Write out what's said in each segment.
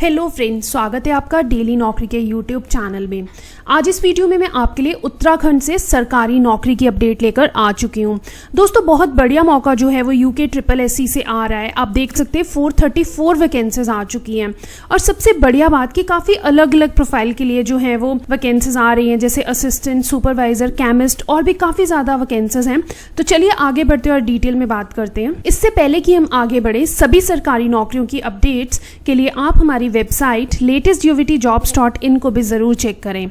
Hello friends, स्वागत है आपका डेली नौकरी के यूट्यूब चैनल में। आज इस वीडियो में मैं आपके लिए उत्तराखंड से सरकारी नौकरी की अपडेट लेकर आ चुकी हूँ। दोस्तों, बहुत बढ़िया मौका जो है वो यूके SSSC से आ रहा है। आप देख सकते हैं 434 वैकेंसीज आ चुकी हैं और सबसे बढ़िया बात कि काफ़ी अलग अलग प्रोफाइल के लिए जो है वो वैकेंसीज आ रही हैं, जैसे असिस्टेंट, सुपरवाइजर, केमिस्ट और भी काफ़ी ज़्यादा वैकेंसीज हैं। तो चलिए आगे बढ़ते और डिटेल में बात करते हैं। इससे पहले कि हम आगे बढ़े, सभी सरकारी नौकरियों की अपडेट्स के लिए आप हमारी वेबसाइट latestuvtjobs.in को भी ज़रूर चेक करें।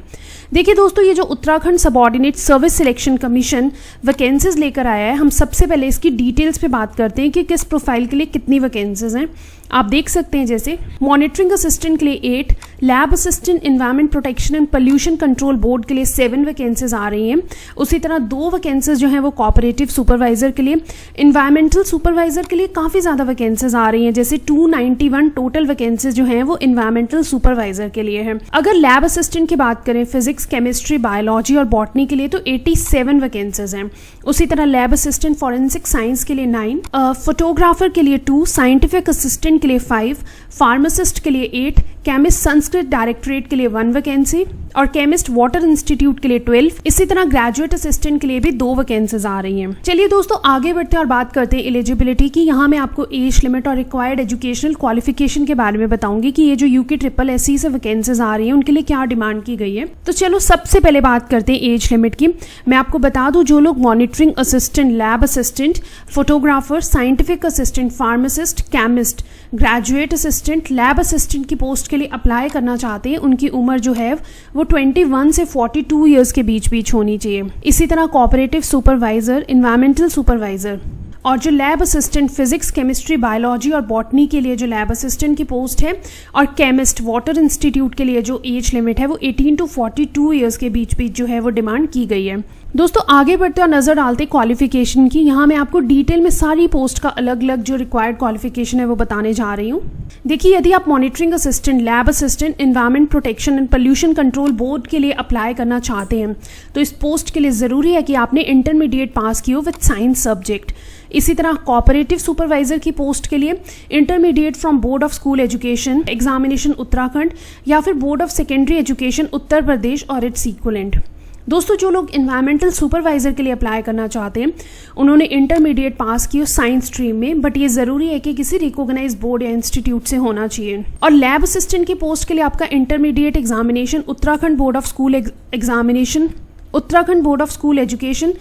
देखिए दोस्तों, ये जो Uttarakhand subordinate service selection commission vacancies लेकर आया है, हम सबसे पहले इसकी डिटेल्स पे बात करते हैं कि किस प्रोफाइल के लिए कितनी वैकेंसीज हैं। आप देख सकते हैं जैसे मॉनिटरिंग असिस्टेंट के लिए 8, lab assistant environment protection and pollution control board के लिए 7 वैकेंसीज आ रही हैं। उसी तरह 2 वैकेंसीज जो हैं वो कोऑपरेटिव सुपरवाइजर के लिए, एनवायरमेंटल सुपरवाइजर के लिए काफ़ी ज़्यादा वैकेंसीज आ रही हैं, जैसे 291 टोटल वैकेंसीज जो हैं वो एनवायरमेंटल सुपरवाइजर के लिए है। अगर लैब असिस्टेंट की बात करें, फिजिक्स, केमिस्ट्री, बायोलॉजी और बॉटनी के लिए तो 87 वैकेंसीज हैं। उसी तरह लैब असिस्टेंट फॉरेंसिक साइंस के लिए 9, फोटोग्राफर के लिए 2, साइंटिफिक असिस्टेंट के लिए 5, फार्मासिस्ट के लिए 8, केमिस्ट संस्कृत डायरेक्टरेट के लिए 1 वैकेंसी और केमिस्ट वाटर इंस्टीट्यूट के लिए 12। इसी तरह ग्रेजुएट असिस्टेंट के लिए भी 2 वैकेंसीज आ रही हैं। चलिए दोस्तों, आगे बढ़ते हैं और बात करते हैं एलिजिबिलिटी की। यहाँ मैं आपको एज लिमिट और रिक्वायर्ड एजुकेशनल क्वालिफिकेशन के बारे में बताऊंगी कि ये जो यूके SSSC से वैकेंसीज आ रही हैं उनके लिए क्या डिमांड की गई है। तो चलो सबसे पहले बात करते हैं एज लिमिट की। मैं आपको बता दूं, जो लोग monitoring assistant, lab assistant, photographer, scientific assistant, pharmacist, chemist, graduate assistant, lab assistant की पोस्ट के लिए अप्लाई करना चाहते हैं, उनकी उम्र जो है वो 21 से 42 ईयर्स के बीच होनी चाहिए। इसी तरह कोऑपरेटिव सुपरवाइजर, एनवायरमेंटल सुपरवाइजर और जो lab assistant physics, chemistry, biology और बॉटनी के लिए जो लैब असिस्टेंट की पोस्ट है और केमिस्ट वाटर इंस्टीट्यूट के लिए जो एज लिमिट है वो 18 to 42 ईयर्स के बीच जो है वो डिमांड की गई है। दोस्तों, आगे बढ़ते और नजर डालते क्वालिफिकेशन की। यहाँ मैं आपको डिटेल में सारी पोस्ट का अलग अलग जो रिक्वायर्ड क्वालिफिकेशन है वो बताने जा रही हूँ। देखिए, यदि आप monitoring assistant, lab assistant, environment protection and pollution control board के लिए अप्लाई करना चाहते हैं तो इस पोस्ट के लिए ज़रूरी है कि आपने इंटरमीडिएट पास की हो विद साइंस सब्जेक्ट। इसी तरह कोऑपरेटिव सुपरवाइजर की पोस्ट के लिए intermediate from board of school education examination Uttarakhand या फिर board of secondary education Uttar Pradesh और इट्स इक्विवेलेंट। दोस्तों, जो लोग एनवायरमेंटल सुपरवाइजर के लिए अप्लाई करना चाहते हैं उन्होंने इंटरमीडिएट पास की हो साइंस स्ट्रीम में, बट ये ज़रूरी है कि किसी रिकॉग्नाइज्ड बोर्ड या इंस्टीट्यूट से होना चाहिए। और लैब असिस्टेंट की पोस्ट के लिए आपका intermediate examination Uttarakhand board of school examination, Uttarakhand board of school education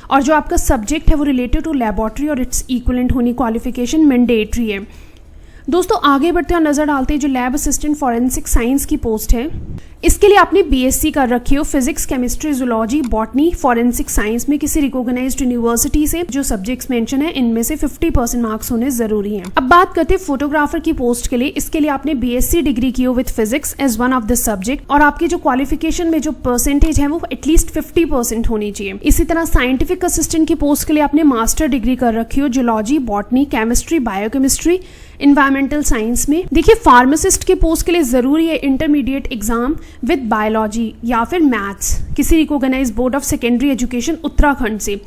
और जो आपका सब्जेक्ट है वो रिलेटेड टू लैबोरेटरी और इट्स इक्विवेलेंट होनी क्वालिफिकेशन मैंडेटरी है। दोस्तों, आगे बढ़ते हैं नजर डालते हैं जो लैब असिस्टेंट फॉरेंसिक साइंस की पोस्ट है, इसके लिए आपने BSc कर रखी हो physics, chemistry, zoology, botany, forensic science में किसी रिकॉग्नाइज्ड यूनिवर्सिटी से। जो सब्जेक्ट्स मेंशन है इनमें से 50% मार्क्स होने जरूरी हैं। अब बात करते हैं फोटोग्राफर की पोस्ट के लिए। इसके लिए आपने BSc डिग्री की हो with physics as one of the subject और आपकी जो क्वालिफिकेशन में जो परसेंटेज है वो एटलीस्ट 50% होनी चाहिए। इसी तरह साइंटिफिक असिस्टेंट की पोस्ट के लिए आपने मास्टर डिग्री कर रखी हो zoology, botany, chemistry, biochemistry, environmental science में। देखिए, फार्मासिस्ट के पोस्ट के लिए जरूरी है इंटरमीडिएट एग्जाम विद बायोलॉजी या फिर मैथ्स किसी recognised board of secondary education Uttarakhand से।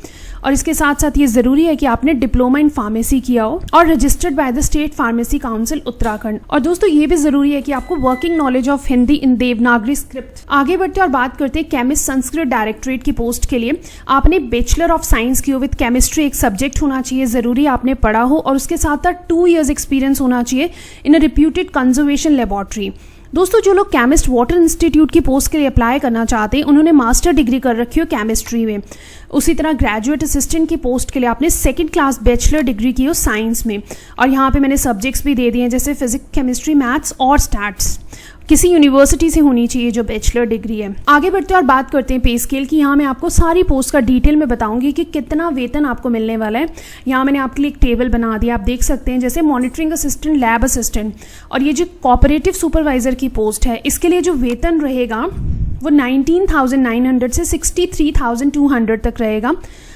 और इसके साथ साथ ये जरूरी है कि आपने डिप्लोमा इन फार्मेसी किया हो और registered by the state pharmacy council Uttarakhand. और दोस्तों, ये भी जरूरी है कि आपको working knowledge of Hindi in Devanagari script. आगे बढ़ते और बात करते हैं केमिस्ट संस्कृत डायरेक्टरेट की पोस्ट के लिए आपने बैचलर ऑफ साइंस की हो विद केमिस्ट्री, एक सब्जेक्ट होना चाहिए, जरूरी आपने पढ़ा हो और उसके साथ साथ 2 years एक्सपीरियंस होना चाहिए इन अ रिप्यूटेड कंजर्वेशन लेबोरेटरी। दोस्तों, जो लोग केमिस्ट वाटर इंस्टीट्यूट की पोस्ट के लिए अप्लाई करना चाहते हैं उन्होंने मास्टर डिग्री कर रखी हो केमिस्ट्री में। उसी तरह ग्रेजुएट असिस्टेंट की पोस्ट के लिए आपने 2nd क्लास बैचलर डिग्री की हो साइंस में और यहाँ पे मैंने सब्जेक्ट्स भी दे दिए हैं जैसे फिजिक्स, केमिस्ट्री, मैथ्स और स्टैट्स। किसी यूनिवर्सिटी से होनी चाहिए जो बैचलर डिग्री है। आगे बढ़ते और बात करते हैं पे स्केल की। यहाँ मैं आपको सारी पोस्ट का डिटेल में बताऊंगी कि कितना वेतन आपको मिलने वाला है। यहाँ मैंने आपके लिए एक टेबल बना दिया, आप देख सकते हैं, जैसे मॉनिटरिंग असिस्टेंट, लैब असिस्टेंट और ये जो कोऑपरेटिव सुपरवाइजर की पोस्ट है इसके लिए जो वेतन रहेगा वो 19,900 से 63,200 तक रहेगा।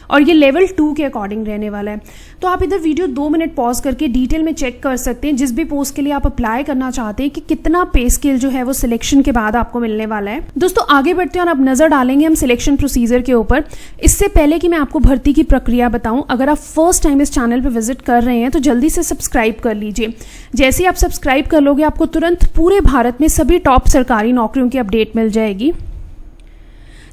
और ये लेवल 2 के अकॉर्डिंग रहने वाला है। तो आप इधर वीडियो 2 मिनट पॉज करके डिटेल में चेक कर सकते हैं जिस भी पोस्ट के लिए आप अप्लाई करना चाहते हैं कि कितना पे स्केल जो है वो सिलेक्शन के बाद आपको मिलने वाला है। दोस्तों आगे बढ़ते हैं और अब नजर डालेंगे हम सिलेक्शन प्रोसीजर के ऊपर। इससे पहले कि मैं आपको भर्ती की प्रक्रिया बताऊं, अगर आप फर्स्ट टाइम इस चैनल पर विजिट कर रहे हैं तो जल्दी से सब्सक्राइब कर लीजिए। जैसे ही आप सब्सक्राइब कर लोगे आपको तुरंत पूरे भारत में सभी टॉप सरकारी नौकरियों की अपडेट मिल जाएगी।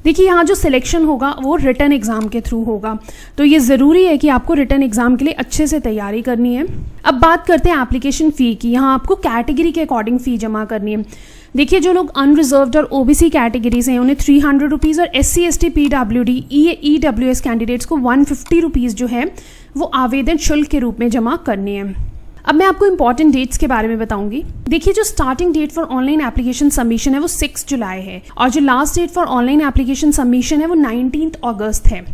देखिए यहाँ जो सिलेक्शन होगा वो रिटन एग्जाम के थ्रू होगा, तो ये ज़रूरी है कि आपको रिटन एग्जाम के लिए अच्छे से तैयारी करनी है। अब बात करते हैं एप्लीकेशन फ़ी की। यहाँ आपको कैटेगरी के अकॉर्डिंग फ़ी जमा करनी है। देखिए जो लोग अनरिजर्व्ड और ओबीसी कैटेगरी से हैं उन्हें 300 रुपीज़ और SC ST PWD EWS candidates को 150 रुपीज़ जो है वो आवेदन शुल्क के रूप में जमा करनी है। अब मैं आपको इंपॉर्टेंट डेट्स के बारे में बताऊंगी। देखिए जो starting date for online application submission है वो 6 जुलाई है और जो last date for online application submission है वो 19 अगस्त है।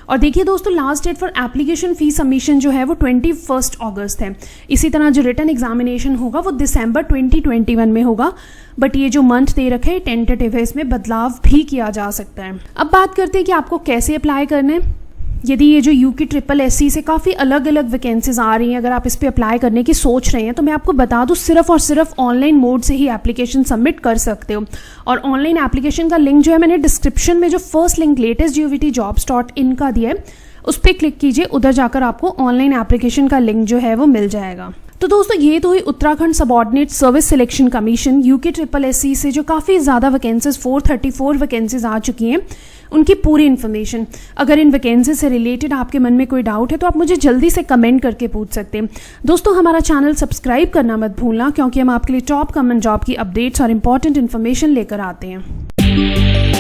और देखिए दोस्तों last date for application fee submission जो है वो 21 अगस्त है। इसी तरह जो रिटन एग्जामिनेशन होगा वो दिसंबर 2021 में होगा, बट ये जो मंथ दे रखे हैं टेंटेटिव है, इसमें बदलाव भी किया जा सकता है। अब बात करते हैं कि आपको कैसे अप्लाई करना है। यदि ये जो यूके SSC से काफ़ी अलग अलग वैकेंसीज आ रही हैं, अगर आप इस पर अप्लाई करने की सोच रहे हैं तो मैं आपको बता दूं सिर्फ और सिर्फ ऑनलाइन मोड से ही एप्लीकेशन सबमिट कर सकते हो। और ऑनलाइन एप्लीकेशन का लिंक जो है मैंने डिस्क्रिप्शन में जो फर्स्ट लिंक लेटेस्ट GOVT-jobs.in का दिया है उस पर क्लिक कीजिए, उधर जाकर आपको ऑनलाइन एप्लीकेशन का लिंक जो है वो मिल जाएगा। तो दोस्तों ये तो हुई Uttarakhand subordinate service selection commission UK SSC से जो काफ़ी ज़्यादा वैकेंसीज 434 वैकेंसीज आ चुकी हैं उनकी पूरी इन्फॉर्मेशन। अगर इन वैकेंसी से रिलेटेड आपके मन में कोई डाउट है तो आप मुझे जल्दी से कमेंट करके पूछ सकते हैं। दोस्तों हमारा चैनल सब्सक्राइब करना मत भूलना, क्योंकि हम आपके लिए टॉप गवर्नमेंट जॉब की अपडेट्स और इंपॉर्टेंट इन्फॉर्मेशन लेकर आते हैं।